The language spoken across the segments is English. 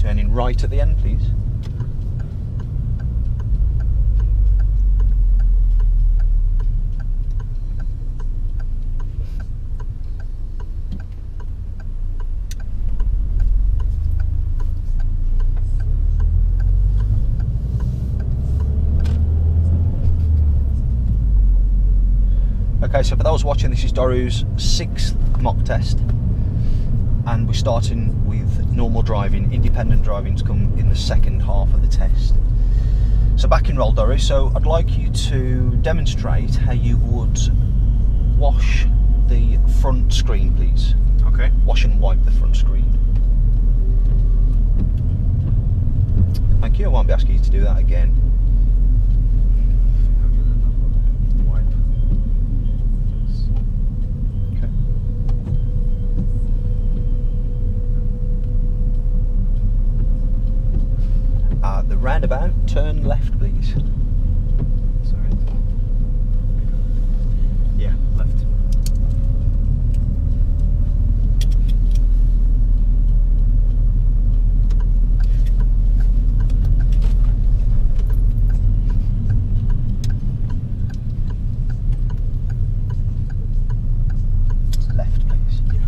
Turning right at the end, please. Okay, so for those watching, this is Doru's 6th mock test, and we're starting with normal driving. Independent driving to come in the second half of the test. So back in roll, Doru. So I'd like you to demonstrate how you would wash the front screen, please. Okay. Wash and wipe the front screen. Thank you. I won't be asking you to do that again. The roundabout, turn left, please. Sorry. Yeah, left. Left, please. Yeah.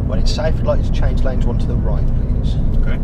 When it's safe, I'd like you to change lanes one to the right, please. Okay.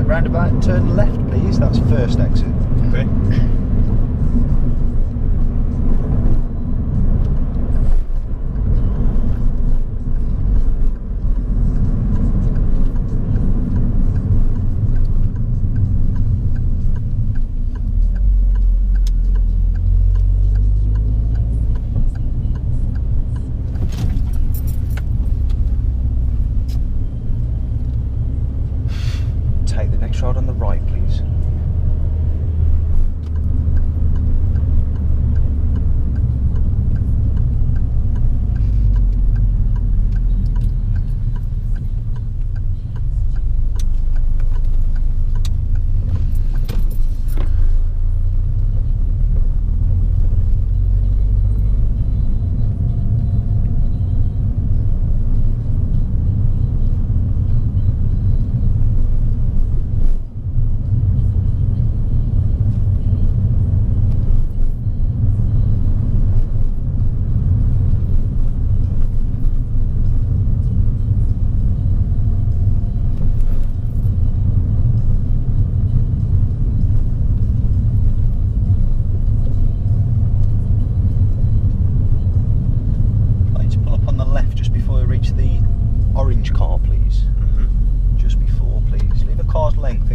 Roundabout, turn left, please. That's first exit. Okay. Take the next road on the right, please.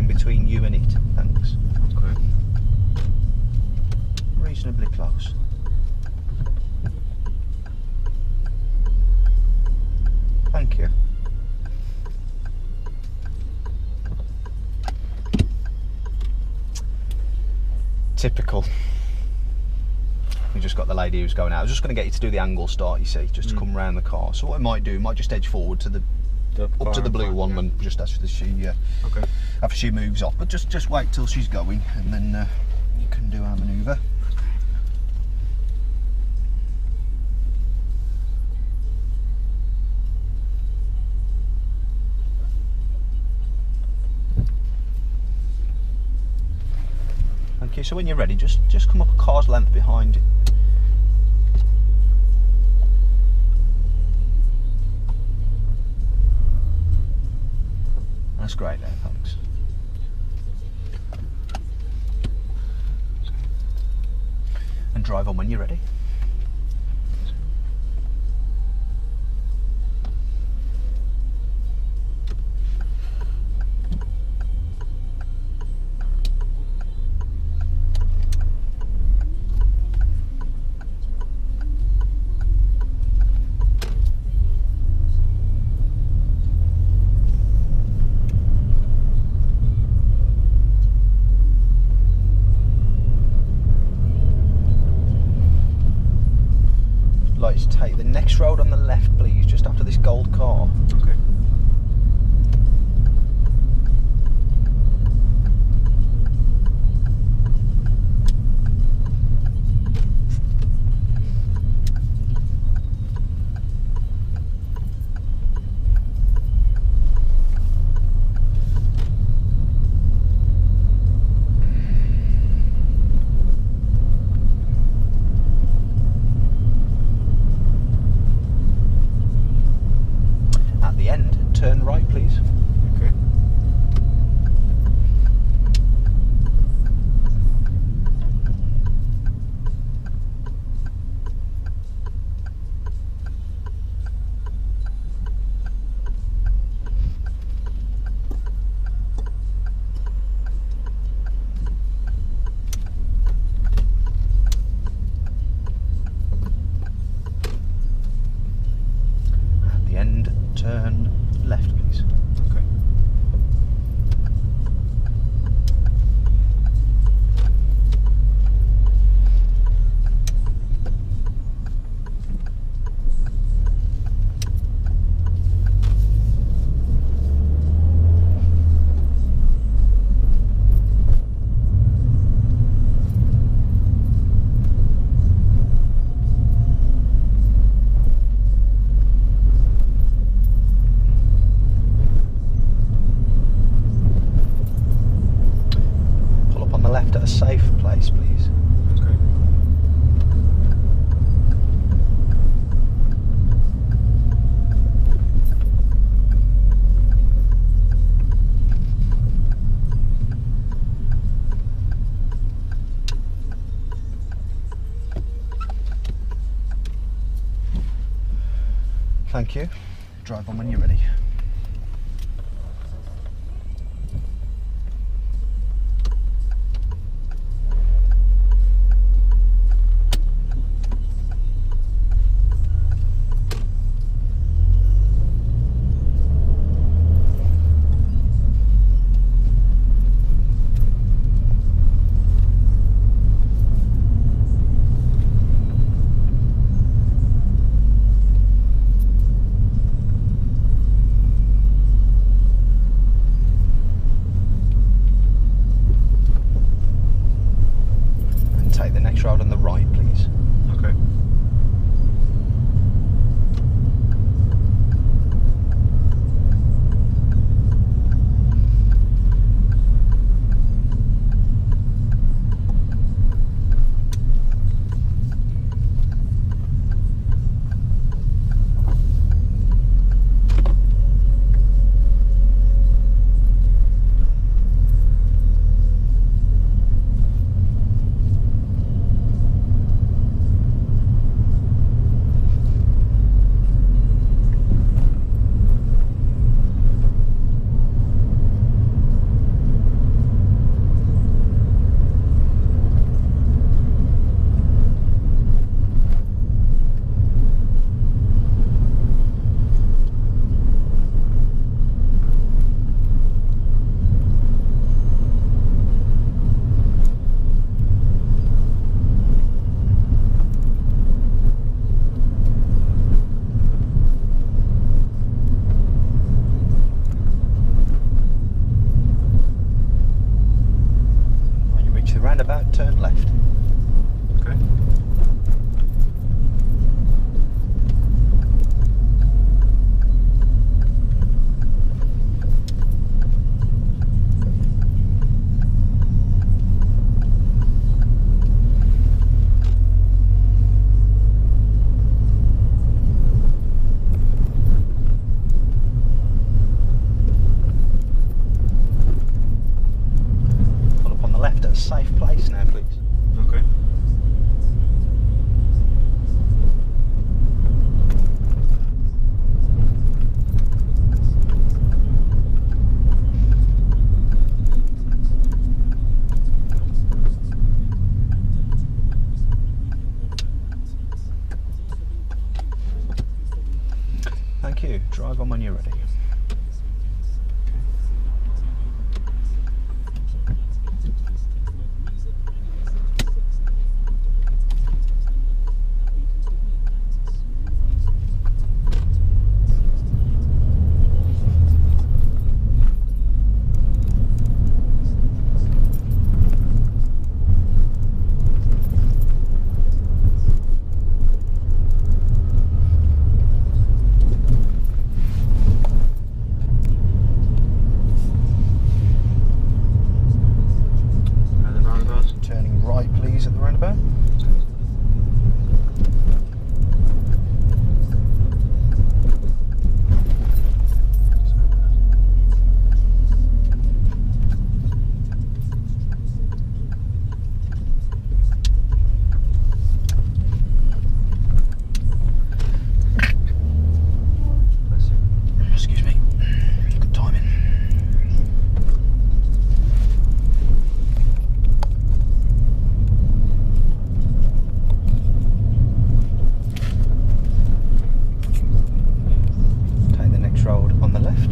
Between you and it, thanks. Okay. Reasonably close. Typical. We just got the lady who's going out. I was just going to get you to do the angle start, you see, just to come round the car. So what I might do, might just edge forward to the up to the blue one, and just after after she moves off. But just wait till she's going, and then you can do our manoeuvre. Okay, so when you're ready, just come up a car's length behind it. That's great there, thanks. And drive on when you're ready. Take the next road on the left, please, just after this gold car. Okay. Turn right, please. Okay. At the end, turn left, please. Okay. Left at a safe place, please. Okay. Thank you. Drive on when you're ready. Thank you. Drive on when you're ready. Turning right, please, at the roundabout. Excuse me. Good timing. Take the next road on the left.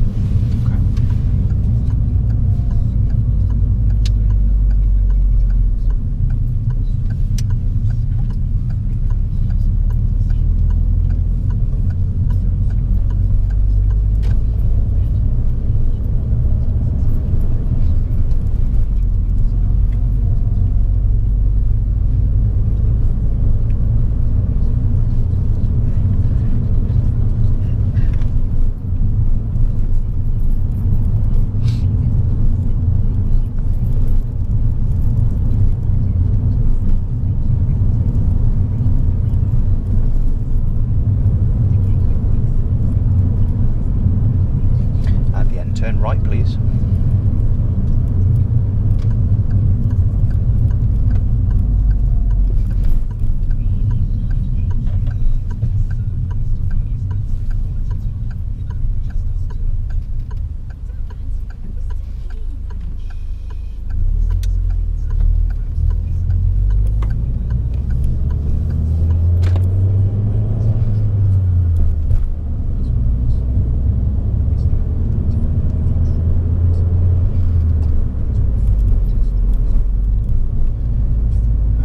At the end, turn right, please.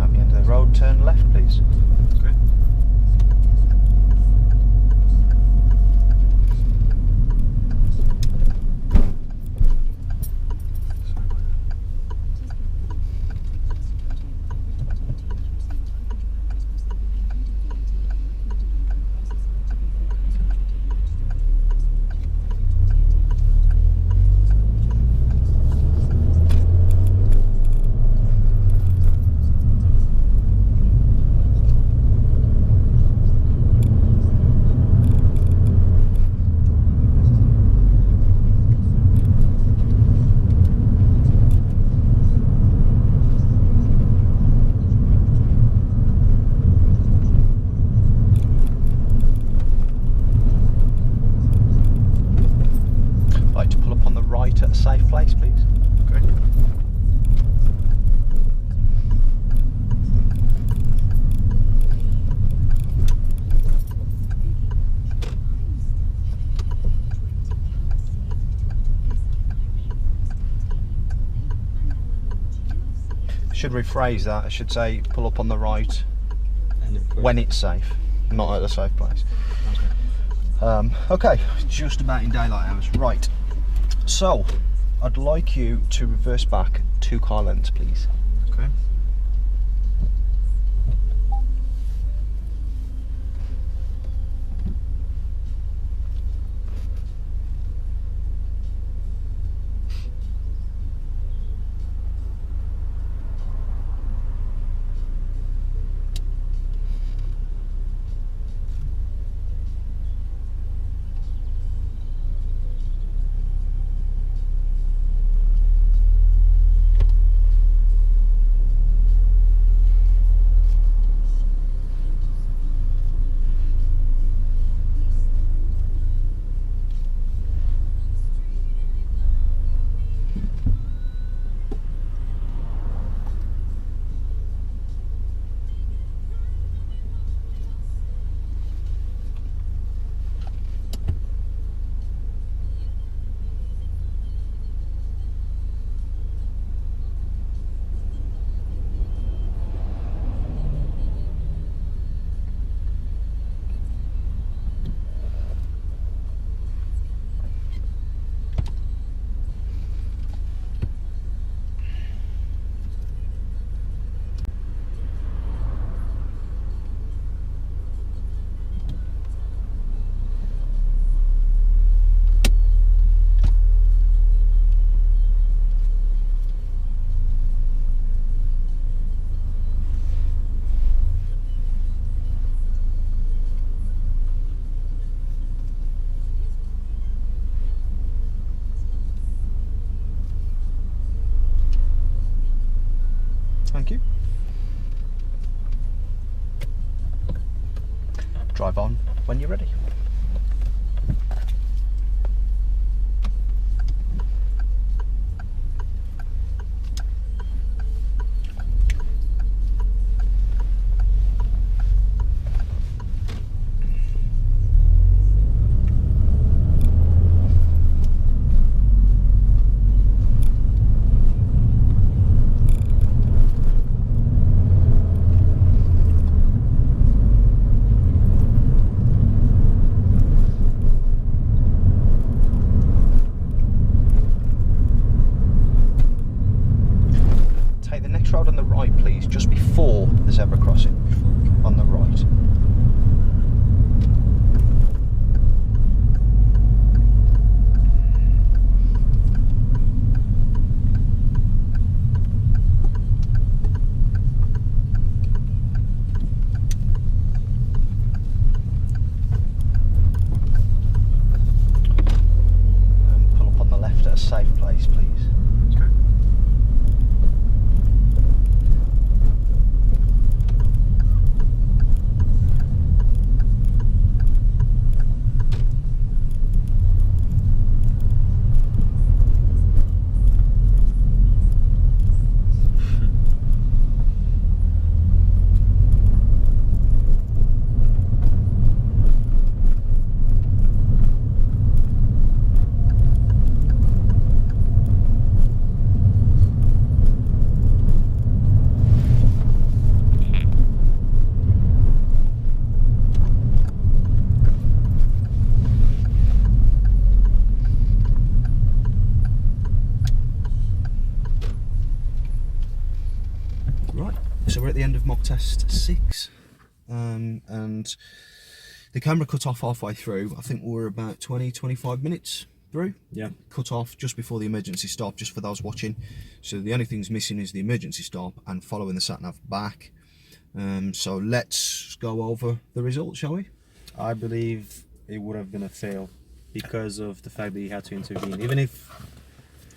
At the end of the road, turn left, please. Okay. Like to pull up on the right at a safe place, please. Okay. Should rephrase that. I should say pull up on the right when it's safe, not at a safe place. Okay, just about in daylight hours. Right. So, I'd like you to reverse back 2 car lengths, please. Okay. Thank you. Drive on when you're ready. Road on the right, please, just before the zebra crossing, on the right. And pull up on the left at a safe place, please. So we're at the end of mock test 6, and the camera cut off halfway through. I think we're about 20-25 minutes through. Yeah. Cut off just before the emergency stop, just for those watching. So the only thing's missing is the emergency stop and following the sat-nav back. So let's go over the results, shall we? I believe it would have been a fail because of the fact that you had to intervene. Even if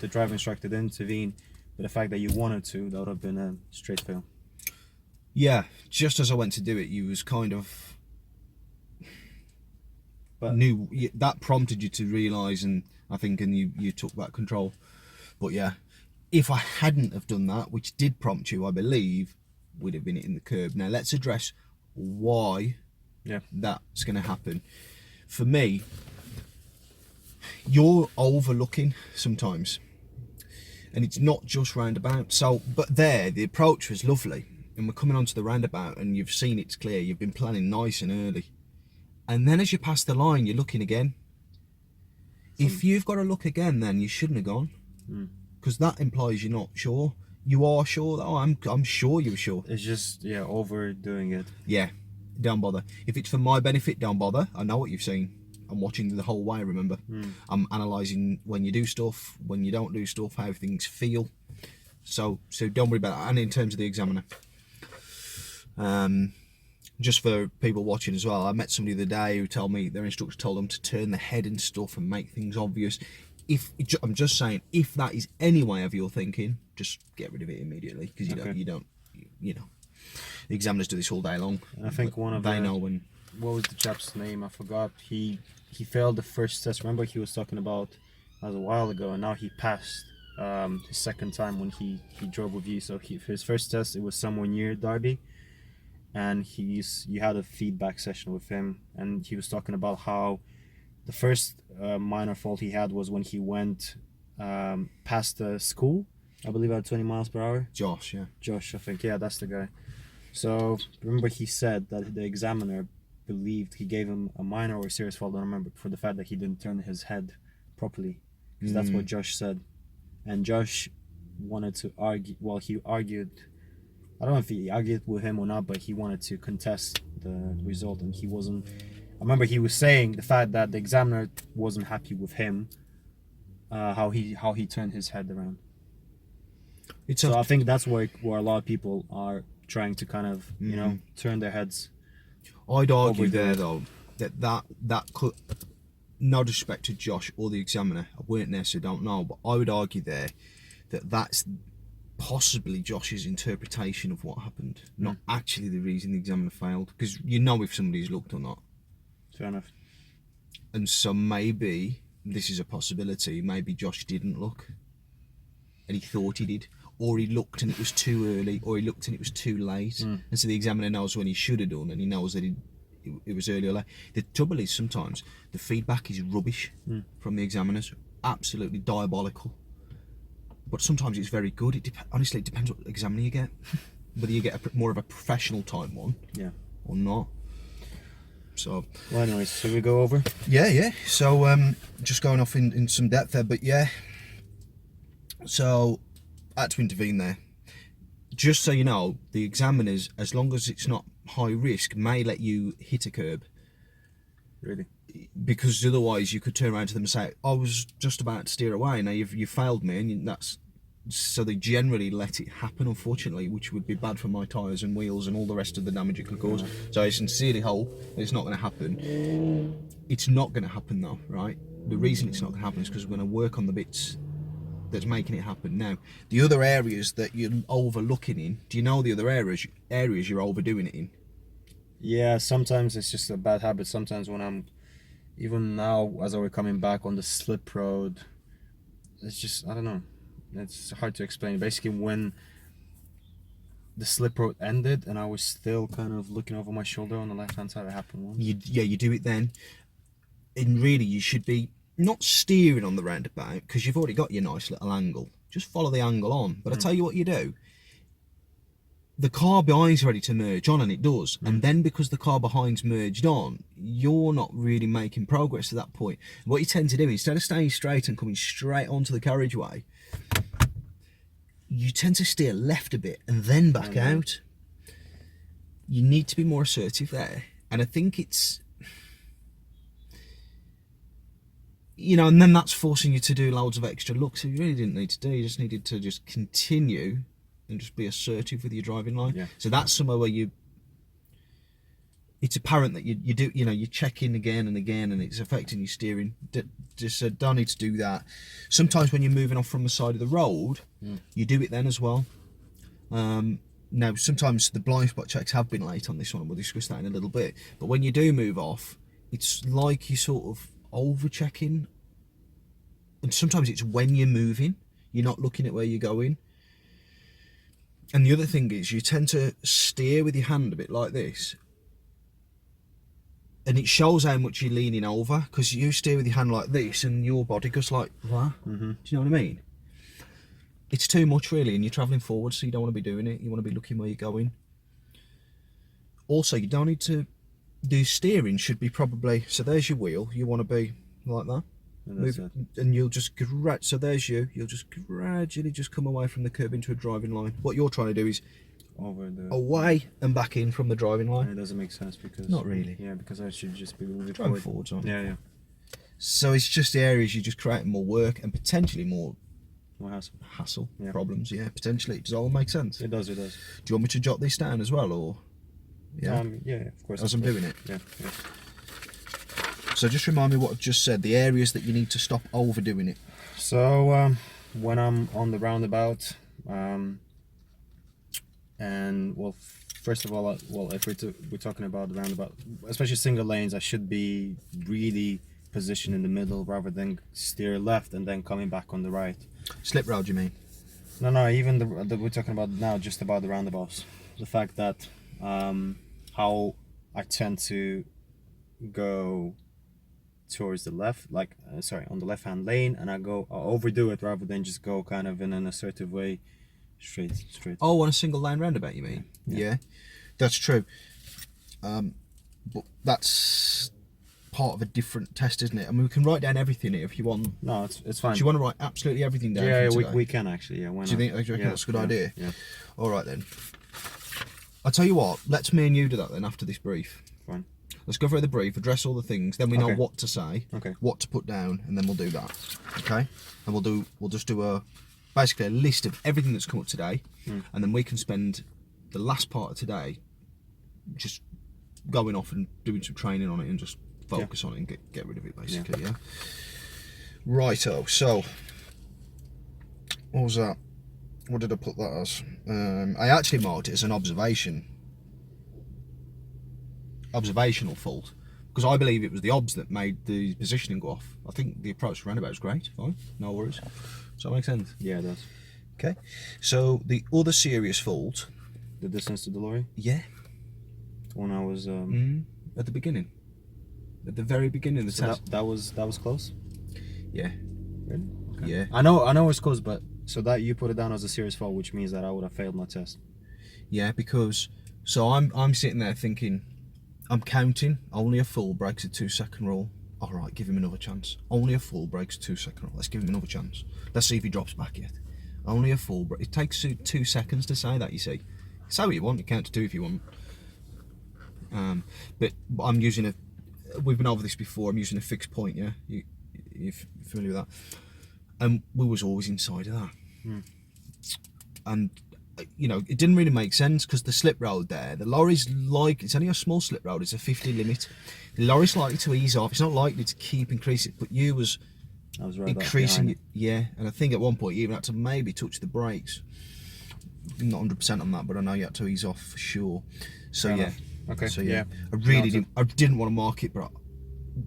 the driver instructor didn't intervene, but the fact that you wanted to, that would have been a straight fail. Yeah, just as I went to do it, you was kind of knew that prompted you to realise, and I think, and you took back control. But yeah, if I hadn't have done that, which did prompt you, I believe, we'd have been hitting the curb. Now let's address why that's going to happen. For me, you're overlooking sometimes, and it's not just roundabout. So, but there, the approach was lovely. And we're coming onto the roundabout and you've seen it's clear, you've been planning nice and early. And then as you pass the line, you're looking again. If you've got to look again, then you shouldn't have gone. Because that implies you're not sure. You are sure? Oh, I'm sure you were sure. It's just, yeah, overdoing it. Yeah, don't bother. If it's for my benefit, don't bother. I know what you've seen. I'm watching the whole way, remember. I'm analysing when you do stuff, when you don't do stuff, how things feel. So don't worry about that. And in terms of the examiner. Just for people watching as well, I met somebody the other day who told me their instructor told them to turn the head and stuff and make things obvious. I'm just saying, if that is any way of your thinking, just get rid of it immediately, because you don't, the examiners do this all day long. I think one of they know when. What was the chap's name? I forgot. He failed the first test. Remember, he was talking about that was a while ago, and now he passed his second time when he drove with you. So his first test, it was somewhere near Derby. And you had a feedback session with him, and he was talking about how the first minor fault he had was when he went past the school, I believe at 20 miles per hour. Josh, I think, yeah, that's the guy. So remember, he said that the examiner believed he gave him a minor or a serious fault, I don't remember, for the fact that he didn't turn his head properly, because that's what Josh said. And Josh wanted to argue, well, he argued, I don't know if he argued with him or not, but he wanted to contest the result, and he wasn't. I remember he was saying the fact that the examiner wasn't happy with him, how he turned his head around. So I think that's where a lot of people are trying to kind of turn their heads. I'd argue there though that could, no disrespect to Josh or the examiner, I weren't there so don't know, but I would argue there that's possibly Josh's interpretation of what happened, not actually the reason the examiner failed, because you know if somebody's looked or not. Fair enough. And so maybe this is a possibility. Maybe Josh didn't look, and he thought he did, or he looked and it was too early, or he looked and it was too late. And so the examiner knows when he should have done, and he knows that it was early or late. The trouble is sometimes the feedback is rubbish from the examiners, absolutely diabolical. But sometimes it's very good. Honestly, it depends what examiner you get, whether you get more of a professional type one, or not. So, well, anyways, should we go over? Yeah. So, just going off in some depth there, but yeah. So, I had to intervene there. Just so you know, the examiners, as long as it's not high risk, may let you hit a curb. Really? Because otherwise you could turn around to them and say, I was just about to steer away, now you failed me, and that's... So they generally let it happen, unfortunately, which would be bad for my tyres and wheels and all the rest of the damage it could cause. So I sincerely hope it's not going to happen. It's not going to happen though, right? The reason it's not going to happen is because we're going to work on the bits that's making it happen. Now, the other areas that you're overlooking in, do you know the other areas you're overdoing it in? Yeah, sometimes it's just a bad habit. Sometimes when I'm, even now as I were coming back on the slip road, it's just, I don't know, it's hard to explain. Basically, when the slip road ended and I was still kind of looking over my shoulder on the left hand side, it happened once. You do it then, and really you should be not steering on the roundabout, because you've already got your nice little angle. Just follow the angle on. But I tell you what you do, the car behind's ready to merge on, and it does, and then because the car behind's merged on, you're not really making progress at that point. What you tend to do, instead of staying straight and coming straight onto the carriageway, you tend to steer left a bit and then back out. You need to be more assertive there, and I think it's, you know, and then that's forcing you to do loads of extra looks you really didn't need to do. You just needed to just continue and just be assertive with your driving line. Yeah. So that's somewhere where it's apparent that you do, you know, you check in again and again, and it's affecting your steering. Just don't need to do that. Sometimes when you're moving off from the side of the road, you do it then as well. Now, sometimes the blind spot checks have been late on this one, and we'll discuss that in a little bit. But when you do move off, it's like you sort of over-checking. And sometimes it's when you're moving, you're not looking at where you're going. And the other thing is, you tend to steer with your hand a bit like this, and it shows how much you're leaning over, because you steer with your hand like this and your body goes like that. Do you know what I mean? It's too much really, and you're travelling forward, so you don't want to be doing it. You want to be looking where you're going. Also, you don't need to do steering, should be probably, so there's your wheel, you want to be like that. And you'll just so there's you'll just gradually just come away from the curb into a driving line. What you're trying to do is away and back in from the driving line. It doesn't make sense, because not really. Yeah, because I should just be moving driving forwards on. Yeah. So it's just the areas you're just creating more work and potentially more hassle problems. Yeah, potentially. Does that all make sense? It does. Do you want me to jot this down as well, or? Yeah, of course. As I'm doing it. Yeah. So just remind me what I've just said, the areas that you need to stop overdoing it. So when I'm on the roundabout, and well, first of all, if we're talking about the roundabout, especially single lanes, I should be really positioned in the middle rather than steer left and then coming back on the right. Slip road, you mean? No, even the we're talking about now, just about the roundabouts. The fact that how I tend to go towards the left, like on the left hand lane, and I'll overdo it rather than just go kind of in an assertive way straight. Oh, on a single lane roundabout, you mean? Yeah, that's true. But that's part of a different test, isn't it? I mean, we can write down everything here if you want. No, it's fine. Do you want to write absolutely everything down? Yeah, we can actually. Yeah, why not? Do you think that's a good idea? Yeah. All right then. I'll tell you what. Let's me and you do that then after this brief. Fine. Let's go through the brief, address all the things, then we know what to say, what to put down, and then we'll do that. Okay? And we'll just do basically a list of everything that's come up today, and then we can spend the last part of today just going off and doing some training on it and just focus on it and get rid of it basically. Righto. So what was that? what did I put that as? I actually marked it as an observational fault, because I believe it was the obs that made the positioning go off. I think the approach to Roundabout is great, fine, no worries. Does that make sense? Yeah, it does. Okay, so the other serious fault... The distance to the lorry? Yeah. When I was... At the beginning. At the very beginning of the so test. that was close? Yeah. Really? Okay. Yeah. I know it's close, but... So that you put it down as a serious fault, which means that I would have failed my test. Yeah, because... So I'm sitting there thinking... I'm counting. Only a fool breaks a 2-second rule. Alright, give him another chance. Only a fool breaks a 2-second rule. Let's give him another chance. Let's see if he drops back yet. Only a fool. It takes 2 seconds to say that, you see. Say what you want, you count to 2 if you want. But I'm using we've been over this before, I'm using a fixed point, yeah? You're familiar with that? And we was always inside of that. And, you know, it didn't really make sense, because the slip road there, the lorry's like, it's only a small slip road, it's a 50 limit. The lorry's likely to ease off, it's not likely to keep increasing, but I was right increasing it, yeah, and I think at one point you even had to maybe touch the brakes. I'm not 100% on that, but I know you had to ease off for sure. So yeah, okay. So yeah, I really didn't want to mark it, but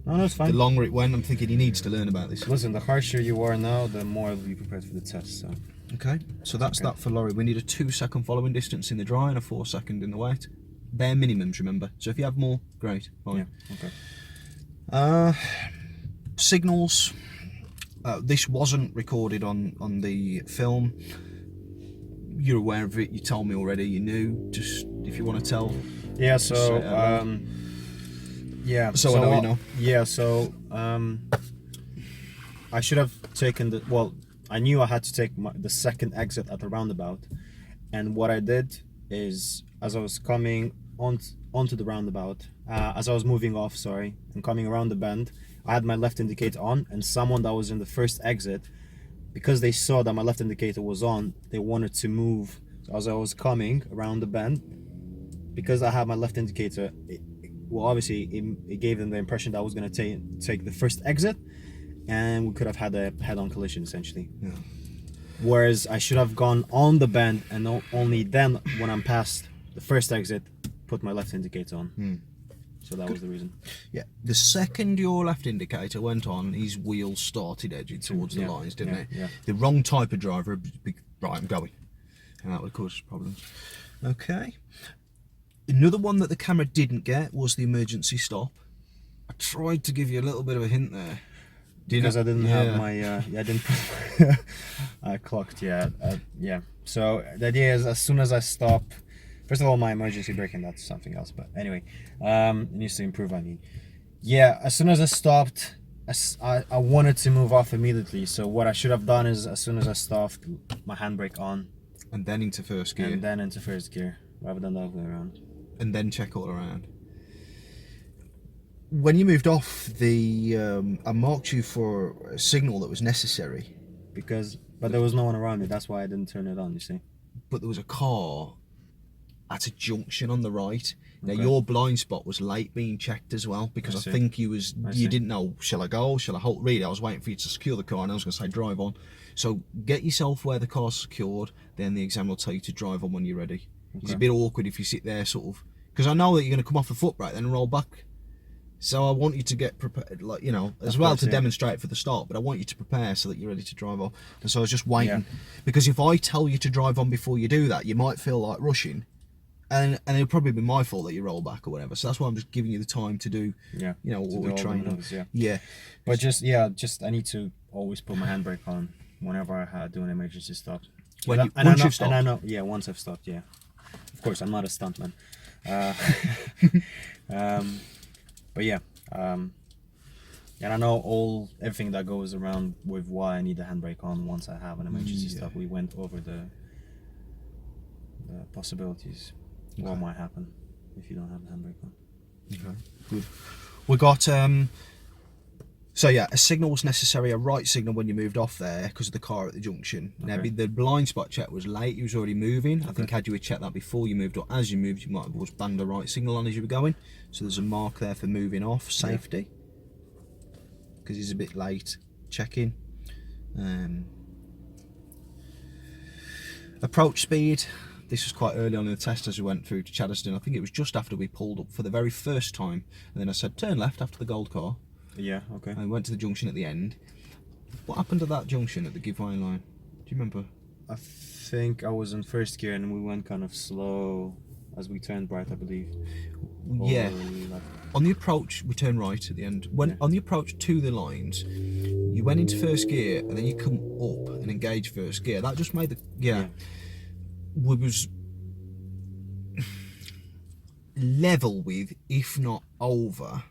no, that's fine. The longer it went, I'm thinking he needs to learn about this. Listen, the harsher you are now, the more you'll be prepared for the test. So okay, so that's that for lorry. We need a 2-second following distance in the dry and a 4-second in the wet. Bare minimums, remember. So if you have more, great. Fine. Yeah. Okay. Signals. This wasn't recorded on the film. You're aware of it. You told me already. You knew. Just if you want to tell. Yeah. So yeah. So I know you know. Yeah. So I should have taken the. Well, I knew I had to take the second exit at the roundabout, and what I did is, as I was coming onto the roundabout, as I was moving off, and coming around the bend, I had my left indicator on, and someone that was in the first exit, because they saw that my left indicator was on, they wanted to move. So as I was coming around the bend, because I had my left indicator, obviously it gave them the impression that I was going to take the first exit, and we could have had a head-on collision essentially. Yeah. Whereas I should have gone on the bend, and only then, when I'm past the first exit, put my left indicator on. So that was the reason. Yeah. The second your left indicator went on, his wheels started edging towards the lines, didn't they? Yeah. The wrong type of driver would be, right, I'm going. And that would cause problems. Okay. Another one that the camera didn't get was the emergency stop. I tried to give you a little bit of a hint there. Because I didn't have my, I didn't I clocked, yeah. So the idea is, as soon as I stop, first of all, my emergency braking, that's something else, but anyway, it needs to improve, I mean. Yeah, as soon as I stopped, I wanted to move off immediately, so what I should have done is, as soon as I stopped, my handbrake on. And then into first gear. And then into first gear, rather than the other way around. And then check all around. When you moved off, I marked you for a signal that was necessary. But there was no one around me, that's why I didn't turn it on, you see. But there was a car at a junction on the right. Now your blind spot was late being checked as well, because I think you didn't know, shall I go, shall I hold? Really, I was waiting for you to secure the car, and I was going to say drive on. So get yourself where the car's secured, then the exam will tell you to drive on when you're ready. It's a bit awkward if you sit there sort of, because I know that you're going to come off the foot brake then and roll back. So I want you to get prepared, like, you know, as well to demonstrate for the start, but I want you to prepare so that you're ready to drive on. And so I was just waiting, because if I tell you to drive on before you do that, you might feel like rushing, and it'll probably be my fault that you roll back or whatever. So that's why I'm just giving you the time to do, you know, what we train on. Yeah. But just I need to always put my handbrake on whenever I do an emergency stop. Once you've stopped. And I know, once I've stopped, Of course, I'm not a stuntman. But yeah, and I know everything that goes around with why I need the handbrake on once I have an emergency stop. We went over the possibilities, what might happen if you don't have the handbrake on. Okay, good. We got so yeah, a signal was necessary, a right signal when you moved off there because of the car at the junction. Now the blind spot check was late, he was already moving. I think had you checked that before you moved, or as you moved, you might have always banged the right signal on as you were going. So there's a mark there for moving off, safety, because he's a bit late checking. Approach speed. This was quite early on in the test as we went through to Chaddesden. I think it was just after we pulled up for the very first time. And then I said, turn left after the gold car. Yeah, okay. And we went to the junction at the end. What happened at that junction at the giveaway line? Do you remember? I think I was in first gear and we went kind of slow as we turned right, I believe. Yeah. Like, On the approach, we turned right at the end. When on the approach to the lines, you went into first gear and then you come up and engage first gear. That just made the we was level with, if not over,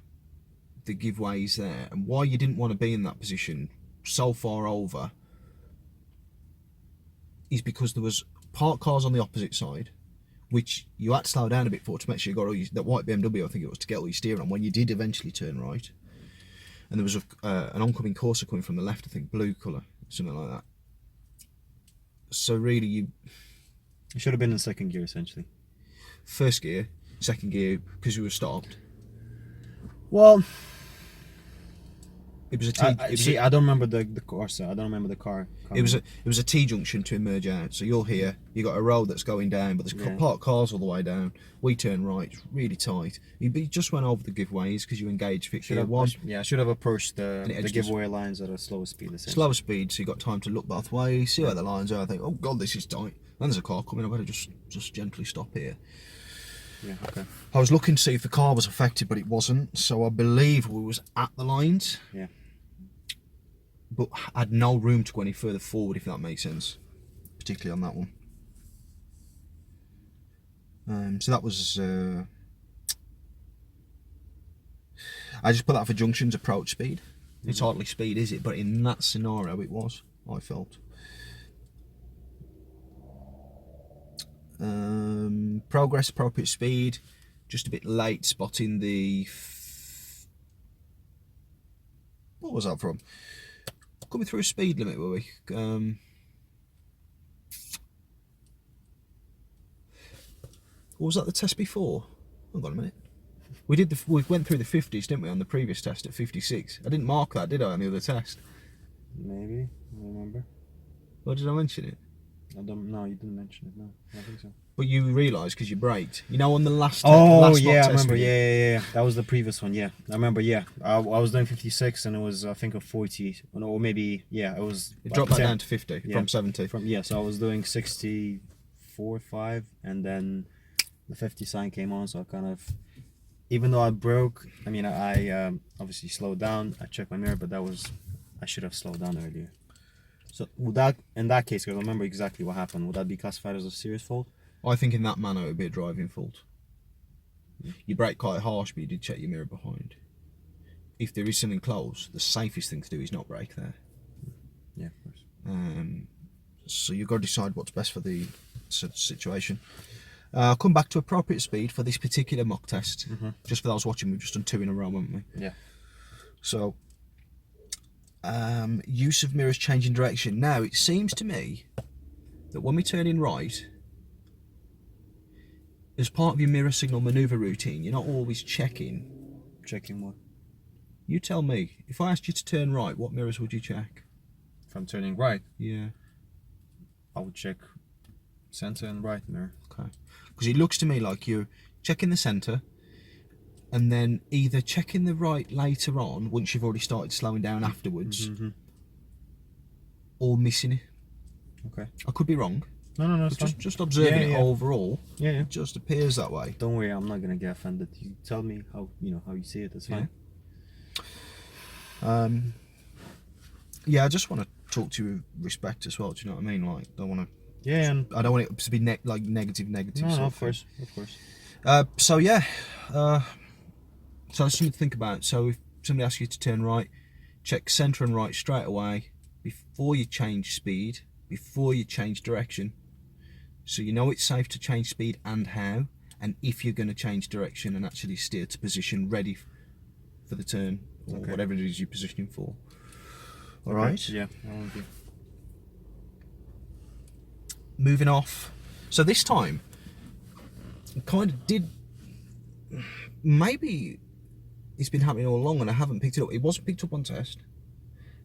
the giveaways there. And why you didn't want to be in that position so far over is because there was parked cars on the opposite side, which you had to slow down a bit for to make sure you got all that white BMW, I think it was, to get all your steering on when you did eventually turn right. And there was an oncoming Corsa coming from the left, I think blue colour, something like that. So really you should have been in second gear essentially. First gear, second gear, because you were stopped. Well, it was a T. I don't remember the Corsa. I don't remember the car. It was a T junction to emerge out. So you're here. You got a road that's going down, but there's parked cars all the way down. We turn right, it's really tight. You just went over the giveaways because you engaged fit gear one. I should have approached the giveaway lines at a slower speed. Slower speed, so you got time to look both ways, see where the lines are. I think, oh god, this is tight. Then there's a car coming. I better just gently stop here. Yeah, okay. I was looking to see if the car was affected, but it wasn't. So I believe we was at the lines. Yeah. But had no room to go any further forward, if that makes sense. Particularly on that one. So that was... I just put that for junctions approach speed. It's hardly speed, is it? But in that scenario, it was, I felt. Progress appropriate speed, just a bit late spotting the what was that from? Coming through a speed limit, were we? What was that the test before? Hold on a minute. We went through the 50s, didn't we, on the previous test at 56? I didn't mark that, did I, on the other test? Maybe, I don't remember. Why did I mention it? I don't know, you didn't mention it, no. I don't think so. But you realised because you braked. You know, on the last last yeah, I remember. Yeah. That was the previous one. Yeah, I remember. Yeah, I was doing 56, and it was I think a 40, or maybe it was. It dropped back down to 50 from 70. So I was doing 64, 5, and then the 50 sign came on. So I kind of, even though I broke, I mean, I obviously slowed down. I checked my mirror, but I should have slowed down earlier. So would that, in that case, because I remember exactly what happened, would that be classified as a serious fault? I think in that manner it would be a driving fault. You brake quite harsh, but you did check your mirror behind. If there is something close, the safest thing to do is not brake there. Yeah, of course. So you've got to decide what's best for the situation. I'll come back to appropriate speed for this particular mock test. Just for those watching, we've just done 2 in a row, haven't we? Yeah. So, use of mirrors changing direction. Now, it seems to me that when we turn in right, as part of your mirror signal manoeuvre routine, you're not always checking. Checking what? You tell me. If I asked you to turn right, what mirrors would you check? If I'm turning right? Yeah. I would check centre and right mirror. Okay. Because it looks to me like you're checking the centre and then either checking the right later on, once you've already started slowing down afterwards, or missing it. Okay. I could be wrong. No, it's fine. Just observing it overall. Yeah. It just appears that way. Don't worry, I'm not gonna get offended. You tell me how you see it. That's fine. Yeah, I just want to talk to you with respect as well. Do you know what I mean? Like, don't want to. Yeah. And I don't want it to be negative. No, of course. So yeah. So that's something to think about. So if somebody asks you to turn right, check centre and right straight away before you change speed, before you change direction. So you know it's safe to change speed and how, and if you're going to change direction and actually steer to position ready for the turn or whatever it is you're positioning for. All right? Yeah, I'm with you. Moving off. So this time, kind of did. Maybe it's been happening all along and I haven't picked it up. It wasn't picked up on test.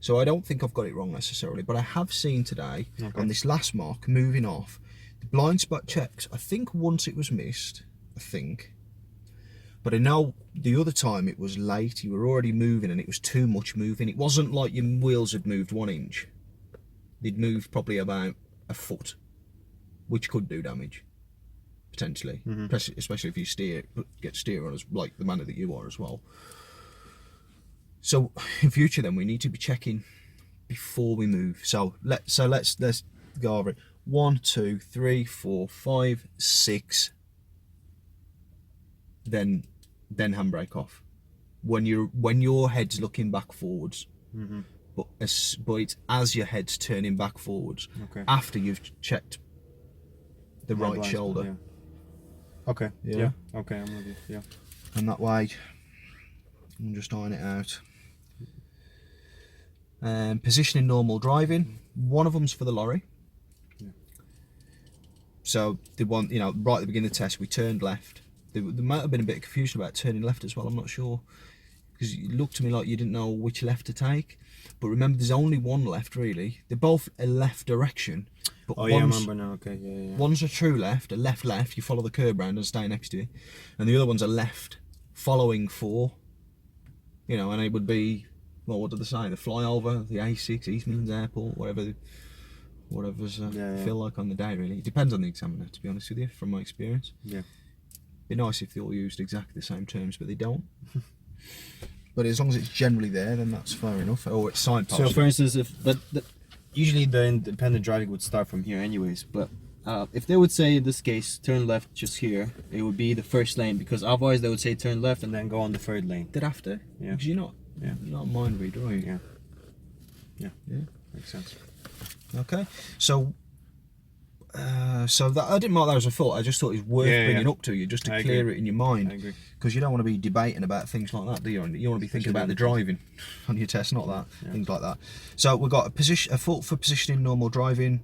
So I don't think I've got it wrong necessarily, but I have seen today on this last mock, moving off, blind spot checks, I think once it was missed, I think. But I know the other time it was late, you were already moving and it was too much moving. It wasn't like your wheels had moved 1 inch. They'd moved probably about a foot, which could do damage, potentially. Especially if you get steer on as like the manner that you are as well. So in future then we need to be checking before we move. So let's go over it. 1, 2, 3, 4, 5, 6. Then handbrake off when your head's looking back forwards, but it's as your head's turning back forwards, after you've checked the right shoulder. Okay. Yeah. Okay, I'm with you. Yeah. And that way, I'm just iron it out. Positioning normal driving. One of them's for the lorry. Yeah. So the one, right at the beginning of the test, we turned left. There might have been a bit of confusion about turning left as well, I'm not sure. Because it looked to me like you didn't know which left to take. But remember, there's only one left, really. They're both a left direction. But I remember now, okay, yeah. One's a true left, a left, you follow the curb round and stay next to it. And the other one's a left, following 4. And it would be, well, what did they say? The flyover, the A6, East Midlands Airport, whatever's feel like on the day, really. It depends on the examiner, to be honest with you, from my experience. Yeah. It'd be nice if they all used exactly the same terms, but they don't. But as long as it's generally there, then that's fair enough. Or it's signposted. So, for instance, usually the independent driving would start from here, anyways. But if they would say in this case turn left just here, it would be the first lane, because otherwise they would say turn left and then go on the third lane. They'd have to. Yeah. Because you're not a mind reader, are you? Yeah. Yeah. Makes sense. Okay. So that I didn't mark that as a fault. I just thought it was worth bringing up to you just to clear it in your mind. I agree. Because you don't want to be debating about things like that, do you? You want to be thinking about the driving on your test, not that. Things like that. So we've got a fault for positioning normal driving.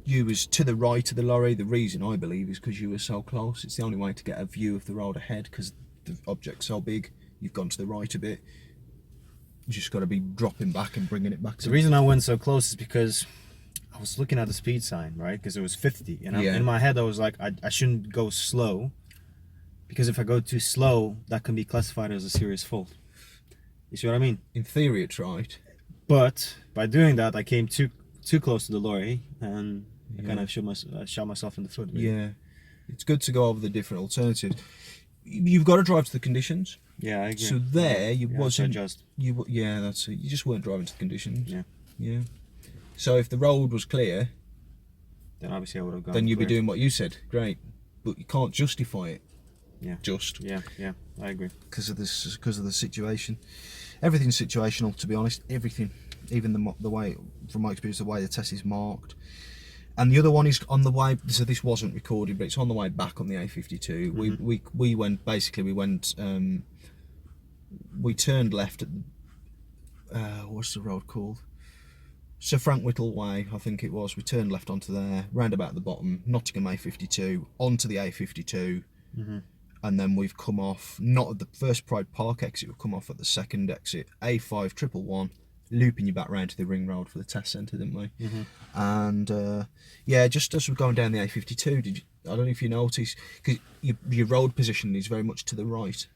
You was to the right of the lorry. The reason, I believe, is because you were so close. It's the only way to get a view of the road ahead, because the object's so big. You've gone to the right a bit. You just got to be dropping back and bringing it back. The reason I went so close is because I was looking at the speed sign, right? Because it was 50, and in my head I was like, I shouldn't go slow, because if I go too slow, that can be classified as a serious fault. You see what I mean? In theory, it's right, but by doing that, I came too close to the lorry, and I kind of shot myself in the foot. Really. Yeah, it's good to go over the different alternatives. You've got to drive to the conditions. Yeah, I agree. So there, you wasn't. Just. That's it. You just weren't driving to the conditions. Yeah. So if the road was clear, then obviously I would have gone. Then you'd be doing what you said. Great, but you can't justify it. Yeah. Yeah. I agree. Because of the situation. Everything's situational, to be honest. Everything, even the way, from my experience, the way the test is marked. And the other one is on the way. So this wasn't recorded, but it's on the way back on the A52. We went. We turned left at. What's the road called? Sir Frank Whittle Way, I think it was. We turned left onto there, roundabout at the bottom, Nottingham A52, onto the A52, and then we've come off, not at the first Pride Park exit, we've come off at the second exit, A5111, looping you back round to the ring road for the test centre, didn't we? And just as we're going down the A52, I don't know if you noticed, because your road position is very much to the right.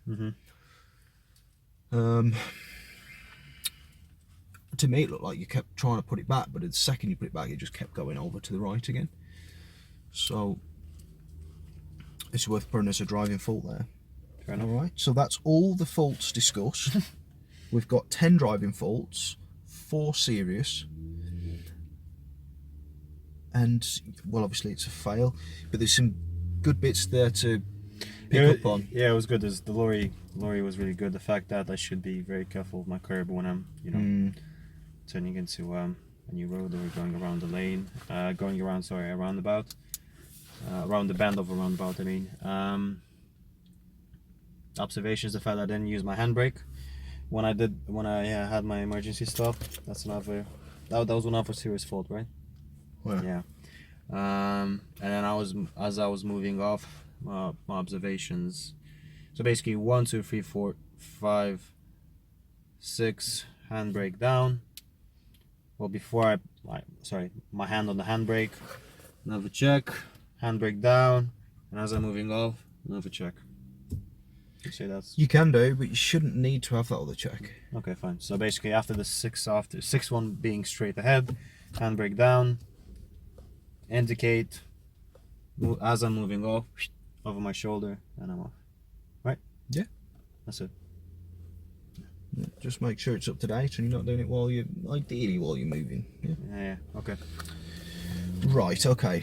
To me, it looked like you kept trying to put it back, but the second you put it back, it just kept going over to the right again. So it's worth putting as a driving fault there. Fair enough. All right, so that's all the faults discussed. We've got 10 driving faults, 4 serious, and well, obviously it's a fail, but there's some good bits there to pick up on. Yeah, it was good. The lorry was really good. The fact that I should be very careful with my curb when I'm, turning into a new road, or going around the lane, a roundabout, around the bend of a roundabout. I mean, observations: the fact that I didn't use my handbrake when I had my emergency stop. That's another. That was another serious fault, right? Well. Yeah. And then as I was moving off, my observations. So basically, 1, 2, 3, 4, 5, 6, handbrake down. Well, before my hand on the handbrake, another check, handbrake down, and as I'm moving off, another check. You say that's... You can do, but you shouldn't need to have that other check. Okay, fine. So basically after the sixth one being straight ahead, handbrake down, indicate, as I'm moving off, over my shoulder, and I'm off. Right? Yeah. That's it. Yeah, just make sure it's up to date and you're not doing it while you're, ideally while you're moving. Yeah. Yeah, okay. Right, okay.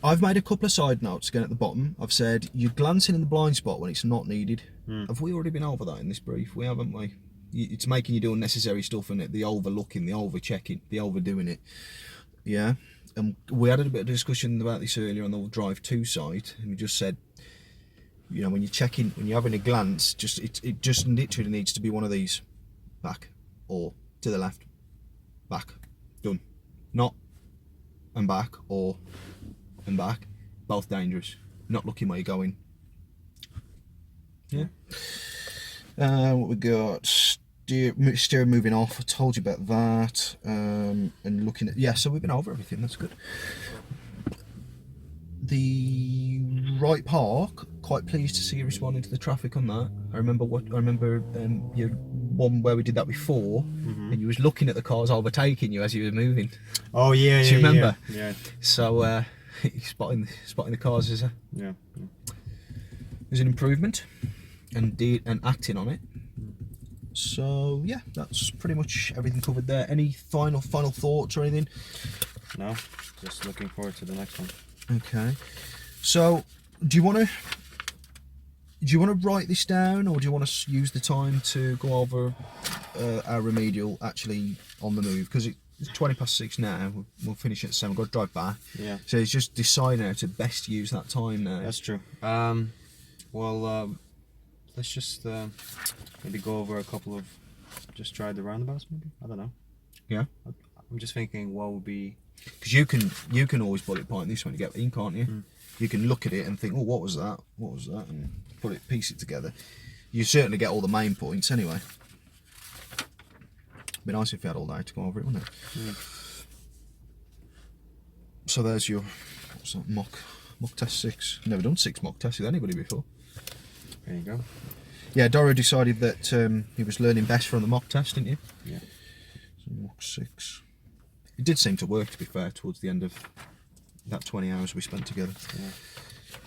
I've made a couple of side notes again at the bottom. I've said you're glancing in the blind spot when it's not needed. Have we already been over that in this brief? We haven't, we? It's making you do unnecessary stuff, and the overlooking, the over-checking, the overdoing it. Yeah. We had a bit of discussion about this earlier on the drive to site, and we just said, you know, when you're checking, when you're having a glance, it just literally needs to be one of these, back, or to the left, back, done. Not and back, or and back, both dangerous. Not looking where you're going. Yeah. What we got? Steering moving off. I told you about that. And looking at, yeah. So we've been over everything. That's good. The right park. Quite pleased to see you responding to the traffic on that. I remember your one where we did that before, and you was looking at the cars overtaking you as you were moving. Oh yeah, Do you remember? Yeah. So spotting the cars is an improvement, and acting on it. So yeah, that's pretty much everything covered there. Any final thoughts or anything? No, just looking forward to the next one. Okay. So do you want to write this down, or do you want to use the time to go over our remedial actually on the move? Because it's 6:20 now. We'll finish at 7. Got to drive back. Yeah. So it's just deciding how to best use that time now. That's true. Let's just maybe go over a couple of, just try the roundabouts maybe. I don't know. Yeah. I'm just thinking what would be. Because you can always bullet point this when you get in, can't you? You can look at it and think, oh, what was that? What was that? And piece it together. You certainly get all the main points anyway. Be nice if you had all day to go over it, wouldn't it? So there's your mock test 6. Never done 6 mock tests with anybody before. There you go. Yeah, Doru decided that he was learning best from the mock test, didn't you? Yeah. So mock 6. It did seem to work, to be fair, towards the end of that 20 hours we spent together. Yeah.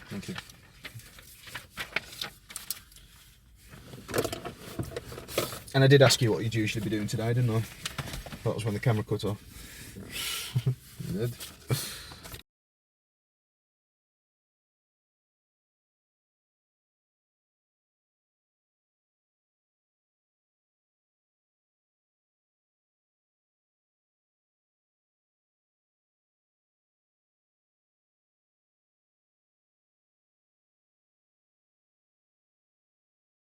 Thank you. And I did ask you what you'd usually be doing today, didn't I? That was when the camera cut off. You did.